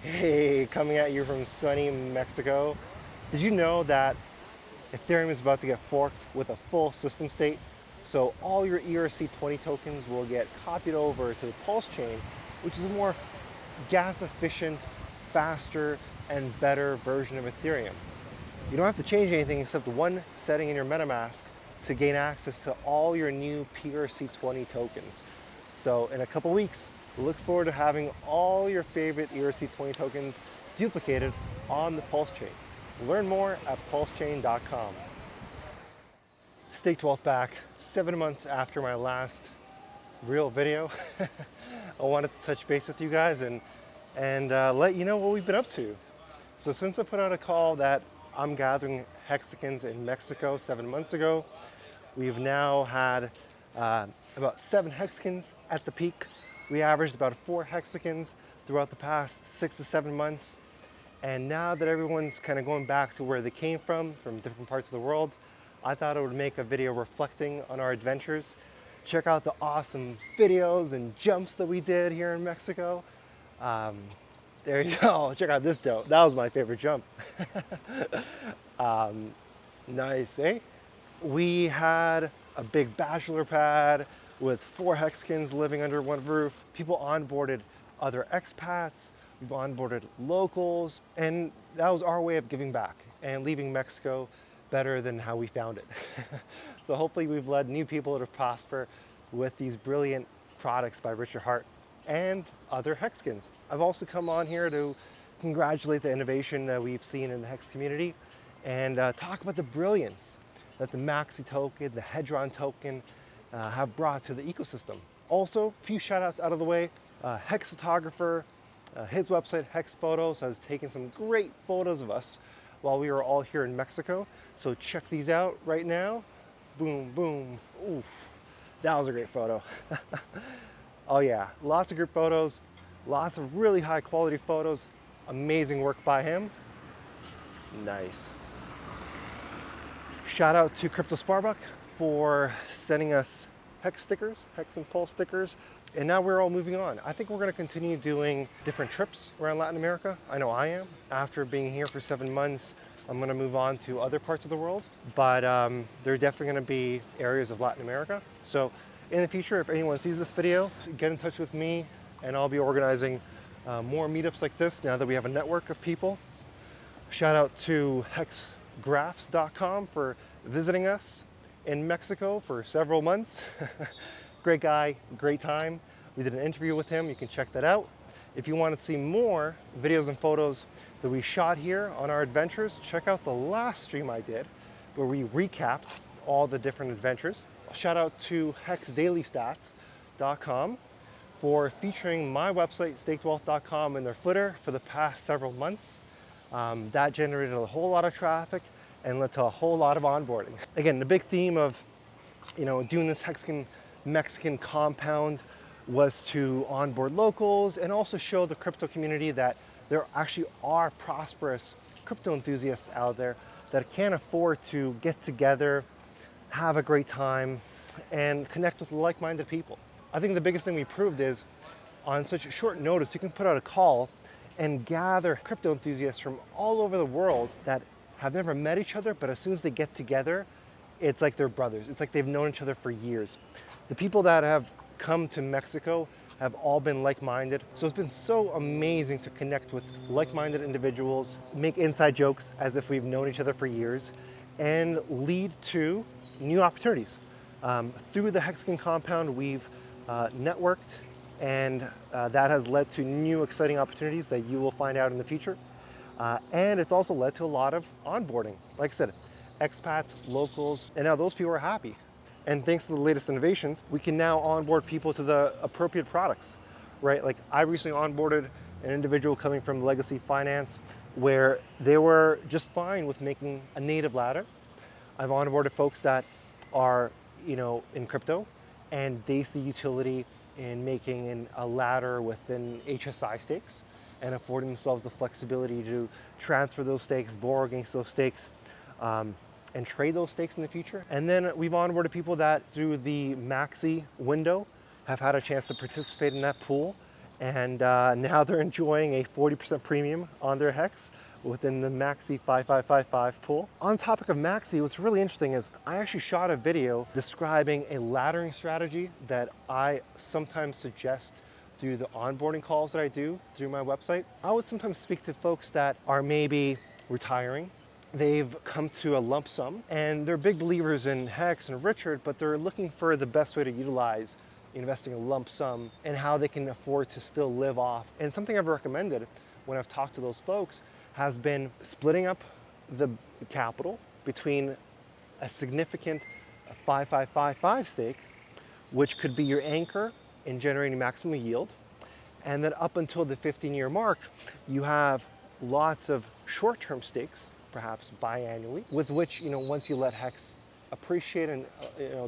Hey, coming at you from sunny Mexico. Did you know that Ethereum is about to get forked with a full system state? So all your ERC20 tokens will get copied over to the Pulse chain, which is a more gas efficient, faster, and better version of Ethereum. You don't have to change anything except one setting in your MetaMask to gain access to all your new ERC20 tokens. So in a couple weeks, look forward to having all your favorite ERC20 tokens duplicated on the Pulse chain. Learn more at 𝙒𝙗𝙗𝙗.com. Staked Wealth back 7 months after my last real video. I wanted to touch base with you guys and let you know what we've been up to. So since I put out a call that I'm gathering Hexicans in Mexico 7 months ago, we've now had about 7 Hexicans at the peak. We averaged about 4 Hexicans throughout the past 6 to 7 months. And now that everyone's kind of going back to where they came from different parts of the world, I thought I would make a video reflecting on our adventures. Check out the awesome videos and jumps that we did here in Mexico. There you go, check out this dope. That was my favorite jump. Nice, eh? We had a big bachelor pad with 4 Hexicans living under one roof. People onboarded other expats, we've onboarded locals, and that was our way of giving back and leaving Mexico better than how we found it. So hopefully we've led new people to prosper with these brilliant products by Richard Hart and other Hexicans. I've also come on here to congratulate the innovation that we've seen in the Hex community and talk about the brilliance that the Maxi token, the Hedron token have brought to the ecosystem. Also, a few shout outs out of the way. Hex photographer, his website Hex Photos has taken some great photos of us while we were all here in Mexico. So check these out right now. Boom, boom, oof. That was a great photo. Oh yeah, lots of group photos, lots of really high quality photos. Amazing work by him. Nice. Shout out to Crypto Sparbuck for sending us Hex stickers, Hex and Pulse stickers. And now we're all moving on. I think we're gonna continue doing different trips around Latin America. I know I am. After being here for 7 months, I'm gonna move on to other parts of the world, but there are definitely gonna be areas of Latin America. So in the future, if anyone sees this video, get in touch with me and I'll be organizing more meetups like this now that we have a network of people. Shout out to hexgraphs.com for visiting us in Mexico for several months. Great guy, great time. We did an interview with him, you can check that out. If you want to see more videos and photos that we shot here on our adventures, check out the last stream I did where we recapped all the different adventures. Shout out to hexdailystats.com for featuring my website, stakedwealth.com, in their footer for the past several months. That generated a whole lot of traffic and led to a whole lot of onboarding. Again, the big theme of doing this Hexican-Mexican compound was to onboard locals and also show the crypto community that there actually are prosperous crypto enthusiasts out there that can afford to get together, have a great time, and connect with like-minded people. I think the biggest thing we proved is on such short notice, you can put out a call and gather crypto enthusiasts from all over the world that have never met each other, but as soon as they get together, it's like they're brothers. It's like they've known each other for years. The people that have come to Mexico have all been like-minded. So it's been so amazing to connect with like-minded individuals, make inside jokes as if we've known each other for years, and lead to new opportunities. Through the Hexican compound, we've networked, and that has led to new exciting opportunities that you will find out in the future. And it's also led to a lot of onboarding. Like I said, expats, locals, and now those people are happy. And thanks to the latest innovations, we can now onboard people to the appropriate products, right? Like I recently onboarded an individual coming from Legacy Finance where they were just fine with making a native ladder. I've onboarded folks that are, in crypto and they see utility in making a ladder within HSI stakes and affording themselves the flexibility to transfer those stakes, borrow against those stakes, and trade those stakes in the future. And then we've onboarded people that through the Maxi window have had a chance to participate in that pool And now they're enjoying a 40% premium on their Hex within the Maxi 5555 pool. On the topic of Maxi, what's really interesting is I actually shot a video describing a laddering strategy that I sometimes suggest through the onboarding calls that I do through my website. I would sometimes speak to folks that are maybe retiring. They've come to a lump sum and they're big believers in Hex and Richard, but they're looking for the best way to utilize investing a lump sum and how they can afford to still live off. And something I've recommended when I've talked to those folks has been splitting up the capital between a significant 5555 stake, which could be your anchor in generating maximum yield. And then up until the 15-year mark, you have lots of short-term stakes, perhaps biannually, with which, once you let Hex appreciate and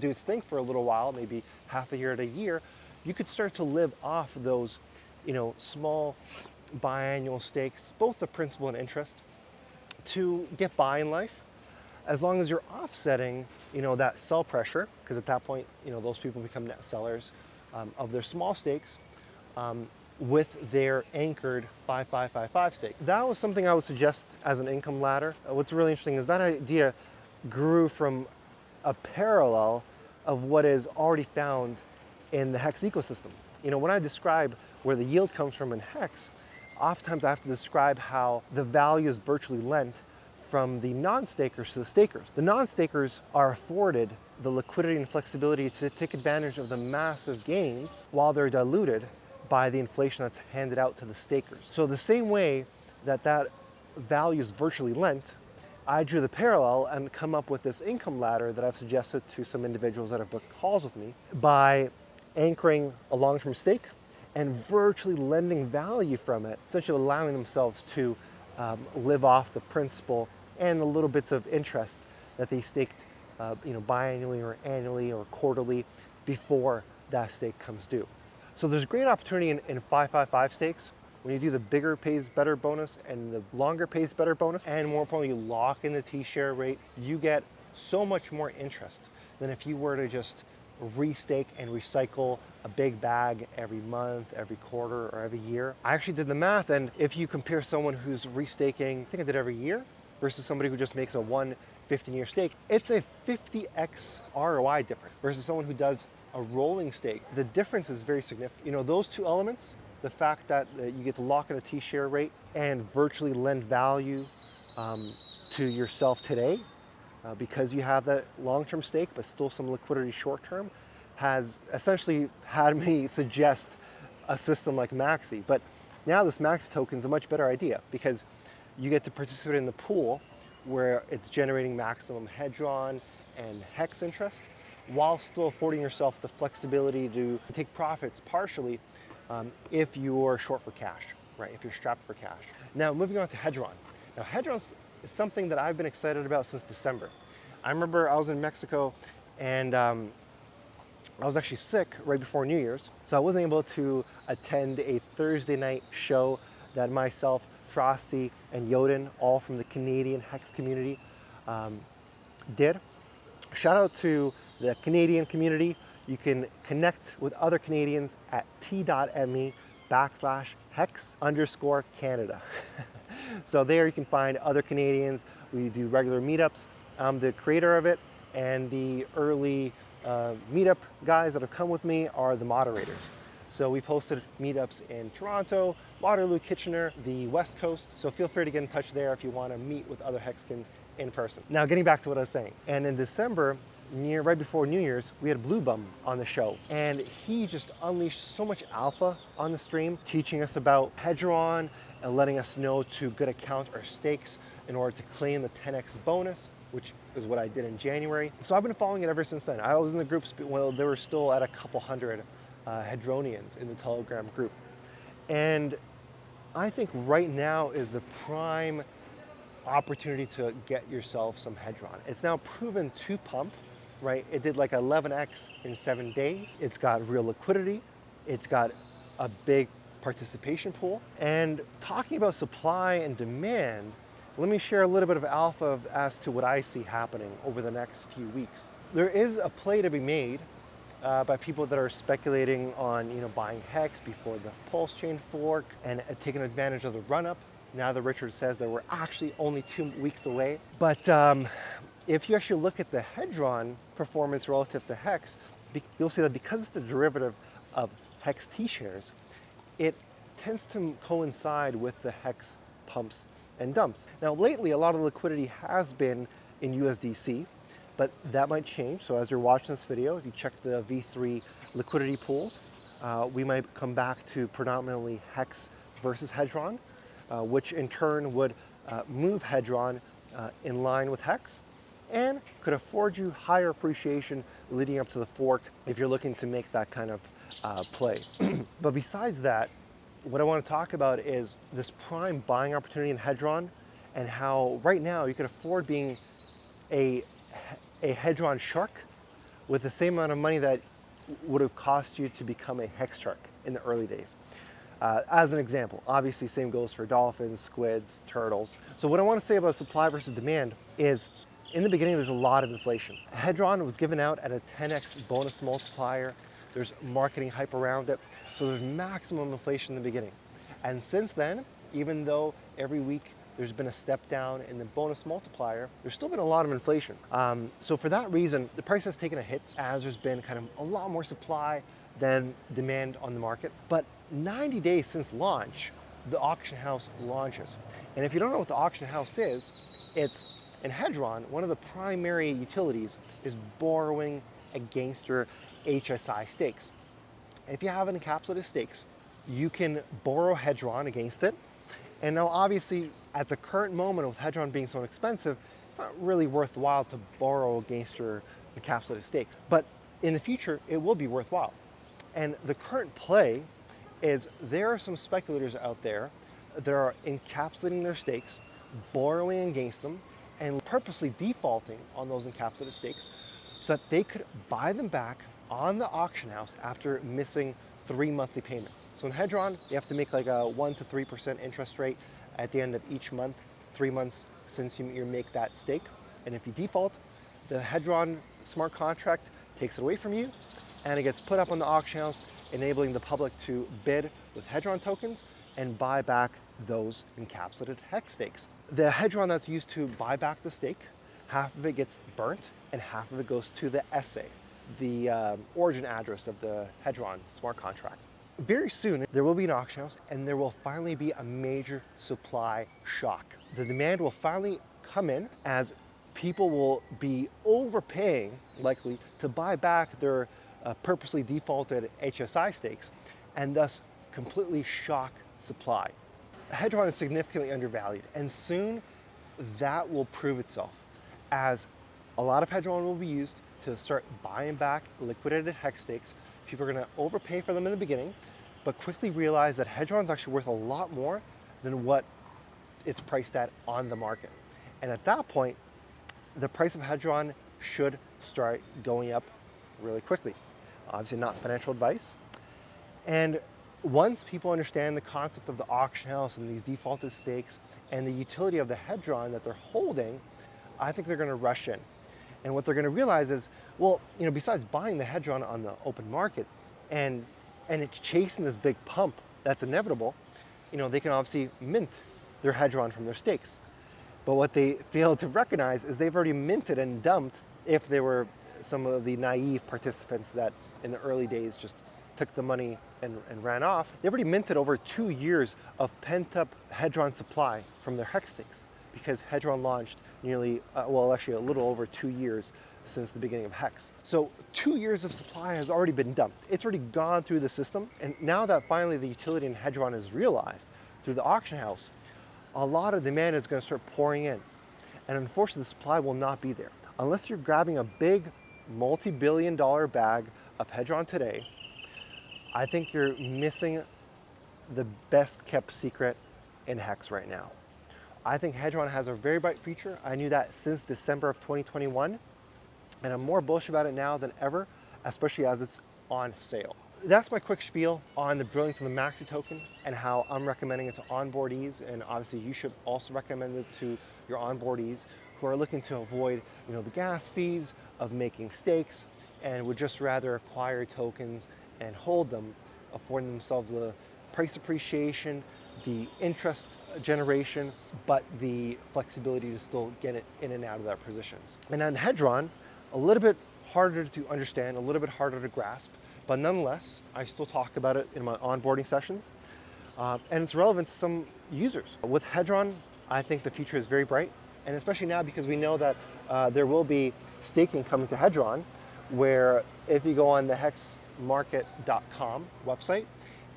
do its thing for a little while, maybe half a year to a year, you could start to live off those, small biannual stakes, both the principal and interest, to get by in life, as long as you're offsetting, that sell pressure, because at that point, those people become net sellers of their small stakes with their anchored 5555 stake. That was something I would suggest as an income ladder. What's really interesting is that idea grew from a parallel of what is already found in the Hex ecosystem. When I describe where the yield comes from in Hex, oftentimes I have to describe how the value is virtually lent from the non-stakers to the stakers. The non-stakers are afforded the liquidity and flexibility to take advantage of the massive gains while they're diluted by the inflation that's handed out to the stakers. So the same way that value is virtually lent, I drew the parallel and come up with this income ladder that I've suggested to some individuals that have booked calls with me by anchoring a long-term stake and virtually lending value from it, essentially allowing themselves to live off the principal and the little bits of interest that they staked biannually or annually or quarterly before that stake comes due. So there's great opportunity in 555 stakes when you do the bigger pays better bonus and the longer pays better bonus, and more importantly, you lock in the T-share rate, you get so much more interest than if you were to just restake and recycle a big bag every month, every quarter, or every year. I actually did the math, and if you compare someone who's restaking, I think I did every year, versus somebody who just makes a 15-year stake, it's a 50x ROI difference versus someone who does a rolling stake. The difference is very significant. Those two elements, the fact that you get to lock in a T-share rate and virtually lend value to yourself today, because you have that long-term stake but still some liquidity short-term, has essentially had me suggest a system like Maxi. But now this Maxi token is a much better idea because you get to participate in the pool where it's generating maximum Hedron and Hex interest while still affording yourself the flexibility to take profits partially if you're short for cash, right? If you're strapped for cash. Now, moving on to Hedron. Now, Hedron is something that I've been excited about since December. I remember I was in Mexico and I was actually sick right before New Year's, so I wasn't able to attend a Thursday night show that myself, Frosty, and Yoden, all from the Canadian Hex community, did. Shout out to the Canadian community. You can connect with other Canadians at t.me/hex_Canada. So there you can find other Canadians. We do regular meetups. I'm the creator of it, and the early meetup guys that have come with me are the moderators. So we've hosted meetups in Toronto, Waterloo, Kitchener, the West Coast. So feel free to get in touch there if you want to meet with other Hexicans in person. Now, getting back to what I was saying. And in December, right before New Year's, we had Blue Bum on the show, and he just unleashed so much alpha on the stream, teaching us about Hedron and letting us know to good account our stakes in order to claim the 10x bonus, which is what I did in January. So I've been following it ever since then. I was in the groups when they were still at a couple hundred Hedronians in the Telegram group. And I think right now is the prime opportunity to get yourself some Hedron. It's now proven to pump, right? It did like 11x in 7 days. It's got real liquidity. It's got a big participation pool. And talking about supply and demand, let me share a little bit of alpha as to what I see happening over the next few weeks. There is a play to be made by people that are speculating on buying Hex before the Pulse Chain fork and taking advantage of the run-up. Now that Richard says that we're actually only 2 weeks away. But if you actually look at the Hedron performance relative to Hex, you'll see that because it's the derivative of Hex T-shares, it tends to coincide with the Hex pumps and dumps. Now lately, a lot of the liquidity has been in USDC, but that might change. So as you're watching this video, if you check the V3 liquidity pools, we might come back to predominantly Hex versus Hedron, which in turn would move Hedron in line with Hex and could afford you higher appreciation leading up to the fork if you're looking to make that kind of play. But besides that, what I want to talk about is this prime buying opportunity in Hedron and how right now you can afford being a Hedron shark with the same amount of money that would have cost you to become a Hex shark in the early days. As an example, obviously same goes for dolphins, squids, turtles. So what I want to say about supply versus demand is in the beginning there's a lot of inflation. Hedron was given out at a 10x bonus multiplier. There's marketing hype around it. So there's maximum inflation in the beginning. And since then, even though every week there's been a step down in the bonus multiplier, there's still been a lot of inflation. So for that reason, the price has taken a hit as there's been kind of a lot more supply than demand on the market. But 90 days since launch, the auction house launches. And if you don't know what the auction house is, it's in Hedron, one of the primary utilities is borrowing against your HSI stakes. If you have an encapsulated stakes, you can borrow Hedron against it. And now obviously at the current moment with Hedron being so expensive, it's not really worthwhile to borrow against your encapsulated stakes. But in the future, it will be worthwhile. And the current play is there are some speculators out there that are encapsulating their stakes, borrowing against them, and purposely defaulting on those encapsulated stakes so that they could buy them back on the auction house after missing 3 monthly payments. So in Hedron, you have to make like a 1 to 3% interest rate at the end of each month, 3 months since you make that stake. And if you default, the Hedron smart contract takes it away from you and it gets put up on the auction house, enabling the public to bid with Hedron tokens and buy back those encapsulated Hex stakes. The Hedron that's used to buy back the stake, half of it gets burnt and half of it goes to the 𝙒𝙖, the origin address of the Hedron smart contract. Very soon, there will be an auction house and there will finally be a major supply shock. The demand will finally come in as people will be overpaying, likely, to buy back their purposely defaulted HSI stakes and thus completely shock supply. Hedron is significantly undervalued and soon that will prove itself as a lot of Hedron will be used to start buying back liquidated Hex stakes. People are going to overpay for them in the beginning, but quickly realize that Hedron is actually worth a lot more than what it's priced at on the market. And at that point, the price of Hedron should start going up really quickly. Obviously not financial advice. And once people understand the concept of the auction house and these defaulted stakes and the utility of the Hedron that they're holding, I think they're going to rush in. And what they're going to realize is, well, besides buying the Hedron on the open market and it's chasing this big pump that's inevitable, they can obviously mint their Hedron from their stakes. But what they fail to recognize is they've already minted and dumped if they were some of the naive participants that in the early days just took the money and ran off. They've already minted over 2 years of pent-up Hedron supply from their Hex stakes because Hedron launched nearly, actually a little over 2 years since the beginning of Hex. So 2 years of supply has already been dumped. It's already gone through the system. And now that finally the utility in Hedron is realized through the auction house, a lot of demand is going to start pouring in. And unfortunately, the supply will not be there. Unless you're grabbing a big multi-billion-dollar bag of Hedron today, I think you're missing the best kept secret in Hex right now. I think Hedron has a very bright future. I knew that since December of 2021, and I'm more bullish about it now than ever, especially as it's on sale. That's my quick spiel on the brilliance of the Maxi token and how I'm recommending it to onboardees, and obviously you should also recommend it to your onboardees who are looking to avoid the gas fees of making stakes and would just rather acquire tokens and hold them, affording themselves the price appreciation, the interest generation, but the flexibility to still get it in and out of their positions. And on Hedron, a little bit harder to understand, a little bit harder to grasp, but nonetheless, I still talk about it in my onboarding sessions, and it's relevant to some users. With Hedron, I think the future is very bright, and especially now because we know that there will be staking coming to Hedron, where if you go on the hexmarket.com website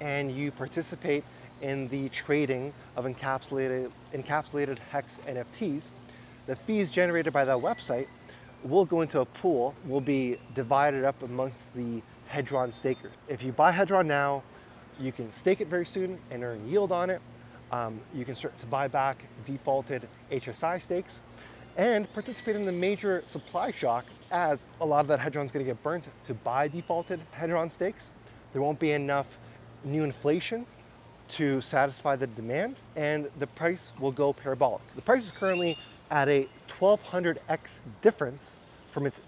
and you participate in the trading of encapsulated Hex NFTs, the fees generated by that website will go into a pool, will be divided up amongst the Hedron stakers. If you buy Hedron now, you can stake it very soon and earn yield on it. You can start to buy back defaulted HSI stakes and participate in the major supply shock, as a lot of that Hedron is going to get burnt to buy defaulted Hedron stakes. There won't be enough new inflation to satisfy the demand, and the price will go parabolic. The price is currently at a 1200x difference from its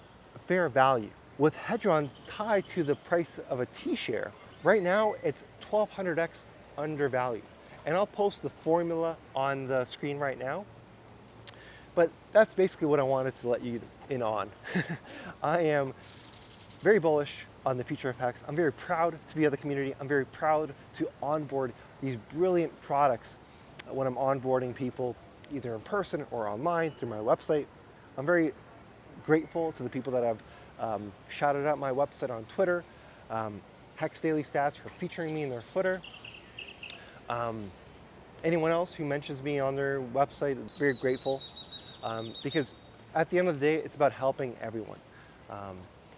fair value. With Hedron tied to the price of a T-share, right now it's 1200x undervalued. And I'll post the formula on the screen right now. But that's basically what I wanted to let you in on. I am very bullish on the future of Hex. I'm very proud to be of the community. I'm very proud to onboard these brilliant products when I'm onboarding people, either in person or online through my website. I'm very grateful to the people that have shouted out my website on Twitter, Hex Daily Stats for featuring me in their footer. Anyone else who mentions me on their website, very grateful, because at the end of the day, it's about helping everyone.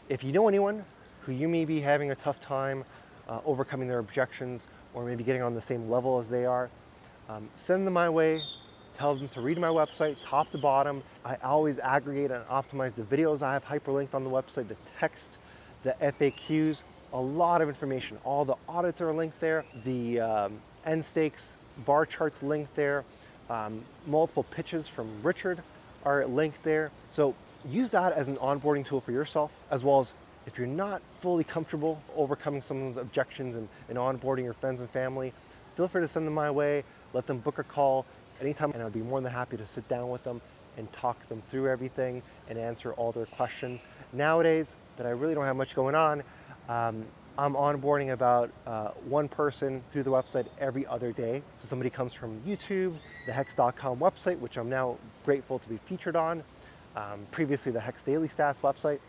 If you know anyone who you may be having a tough time overcoming their objections or maybe getting on the same level as they are, send them my way. Tell them to read my website, top to bottom. I always aggregate and optimize the videos I have hyperlinked on the website, the text, the FAQs, a lot of information. All the audits are linked there. The end stakes bar charts linked there. Multiple pitches from Richard are linked there. So use that as an onboarding tool for yourself, as well as if you're not fully comfortable overcoming someone's objections and onboarding your friends and family, feel free to send them my way, let them book a call anytime, and I'll be more than happy to sit down with them and talk them through everything and answer all their questions. Nowadays, that I really don't have much going on, I'm onboarding about one person through the website every other day. So somebody comes from YouTube, the hex.com website, which I'm now grateful to be featured on, previously the Hex Daily Stats website,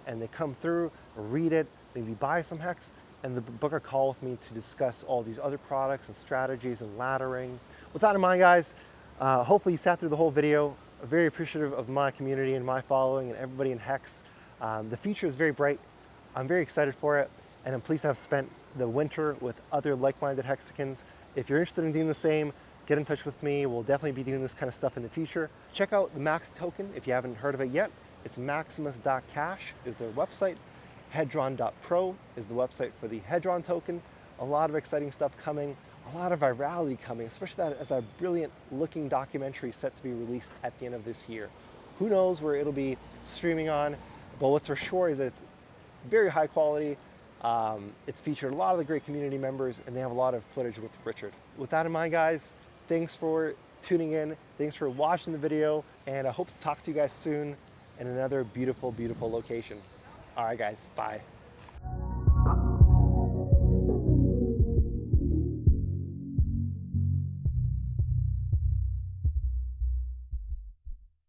and they come through, read it, maybe buy some Hex, and book a call with me to discuss all these other products and strategies and laddering. With that in mind, guys, hopefully you sat through the whole video. I'm very appreciative of my community and my following and everybody in Hex. The future is very bright. I'm very excited for it, and I'm pleased to have spent the winter with other like-minded Hexicans. If you're interested in doing the same, get in touch with me. We'll definitely be doing this kind of stuff in the future. Check out the Max token if you haven't heard of it yet. It's maximus.cash is their website. Hedron.pro is the website for the Hedron token. A lot of exciting stuff coming, a lot of virality coming, especially as a brilliant looking documentary set to be released at the end of this year. Who knows where it'll be streaming on, but what's for sure is that it's very high quality. It's featured a lot of the great community members, and they have a lot of footage with Richard. With that in mind, guys, thanks for tuning in. Thanks for watching the video, and I hope to talk to you guys soon in another beautiful, beautiful location. All right, guys, bye.